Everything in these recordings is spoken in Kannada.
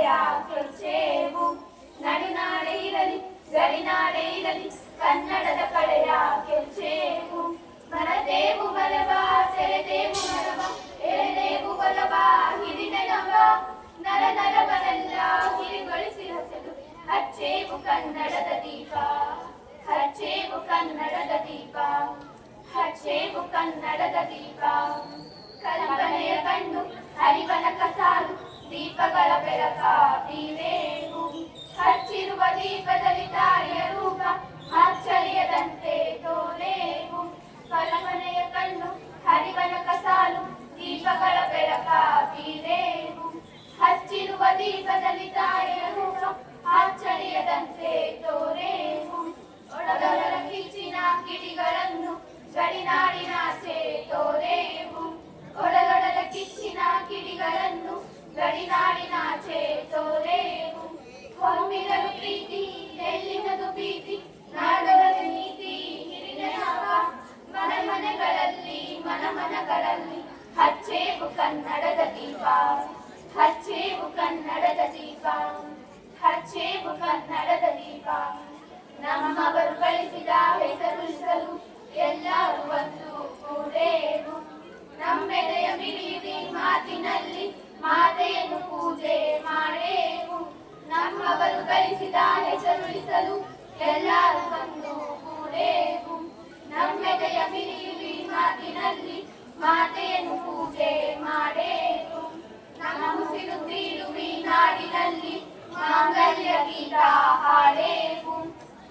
ಕಡೆಯ ಕೆಚ್ಚೇವು. ನಡುನಾಡೆ ಇರಲಿ ಗಡಿನಾಡೆ ಇರಲಿ ಕನ್ನಡದ ಕಡೆಯ ಕೆಚ್ಚೇವು. ಮರದೇವು ಬಲವ ಸೆರೆದೇವು ಮರವ ಎಳೆದೇವು ಬಲವ ಹಿರಿಮೆನವ. ನರ ನರವನೆಲ್ಲ ಹಿರಿಗೊಳಿಸಿ ಹಸೆದು ಹಚ್ಚೇವು ಕನ್ನಡದ ದೀಪ. ಹಚ್ಚೇವು ಕನ್ನಡದ ದೀಪ. ಹಚ್ಚೇವು ಕನ್ನಡದ ದೀಪ. ಕಲ್ಪನೆಯ ಕಣ್ಣು ಹರಿವನ ಕಸಾಲು ದೀಪಗಳ ಬೆಳಕ ಬೀರೇವು. ಹಚ್ಚಿರುವ ದೀಪದಲ್ಲಿ ತಾಯಿಯ ರೂಪ ಆಶ್ಚರ್ಯದಂತೆ ತೋರೇವು. ಕಲ್ಪನೆಯ ಕಣ್ಣು ಹರಿವನ ಕಸಾಲು ದೀಪಗಳ ಬೆಳಕ ಬೀರೇವು. ಹಚ್ಚಿರುವ ದೀಪದಲ್ಲಿ ತಾಯಿಯ ರೂಪ ಆಶ್ಚರ್ಯದಂತೆ ತೋರೇವು. ಒಡಲೊಳ ಕಿಚ್ಚಿನ ಕಿಡಿಗಳನ್ನು ಗಡಿನಾಡಿನಾಚೆ ತೋರೇವು. ಒಡಲೊಡಲ ಕಿಚ್ಚಿನ ಕಿಡಿಗಳನ್ನು ಗಡಿನಾಡಿನಾಚೆ ತೋರೇವು. ಹೊಮ್ಮಿರಲು ಪ್ರೀತಿ ಎಲ್ಲಿನದು ಪ್ರೀತಿ ನಾಡೊಳಗೆ ನೀತಿ ಹಿರಿಮೆನವ. ಮನೆ ಮನೆಗಳಲ್ಲಿ ಮನಮನಗಳಲ್ಲಿ ಹಚ್ಚೇವು ಕನ್ನಡದ ದೀಪ. ಹಚ್ಚೇವು ಕನ್ನಡದ ದೀಪ. ಹಚ್ಚೇವು ಕನ್ನಡದ ದೀಪ. ನಮ್ಮವರು ಗಳಿಸಿದ ಹೆಸರುಳಿಸಲು ಎಲ್ಲರೂ ಒಂದು ಕೂಡೇವು. ನಮ್ಮೆದೆಯ ಮಿಡಿಯುವಿ ಮಾತಿನಲ್ಲಿ ಮಾತೆಯನ್ನು ಪೂಜೆ ಮಾಡೇವು. ನಮ್ಮವರು ಗಳಿಸಿದ ಹೆಸರುಳಿಸಲು ಎಲ್ಲರೂ ಒಂದು ಕೂಡೇವು. ನಮ್ಮೆದೆಯ ಮಿಡಿಯುವಿ ಮಾತಿನಲ್ಲಿ ಮಾತೆಯನ್ನು ಪೂಜೆ ಮಾಡೇವು. ನಮ್ಮ ಉಸಿರು ತೀಡುವಿ ನಾಡಿನಲ್ಲಿ ಮಾಂಗಲ್ಯ ಗೀತ ಹಾಡೇವು.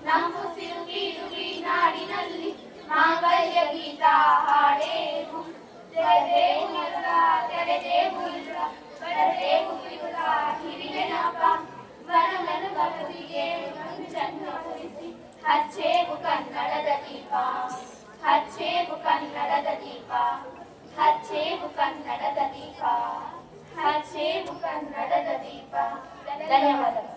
ನಮ್ಮ ಉಸಿರು ತೀಡುವಿ ನಾಡಿನಲ್ಲಿ ಮಾಂಗಲ್ಯ ಗೀತ ಹಾಡೇವು. ತೆರೆದೇವು ಇಲ್ಲ ತೆರೆದೇವು ಇಲ್ಲ ಬರದೇವು ಇಲ್ಲ ಹಿರಿಮೆನಪ. ವನವನ್ನು ಬದುಕಿಗೆ ಮಂಚನ್ನು ಉಳಿಸಿ ಹಚ್ಚೇವು ಕನ್ನಡದ ದೀಪ. ಹಚ್ಚೇವು ಕನ್ನಡದ ದೀಪ. ಹಚ್ಚೇವು ಕನ್ನಡದ ದೀಪ. ಹಚ್ಚೇವು ಕನ್ನಡದ ದೀಪ. ಧನ್ಯವಾದಗಳು.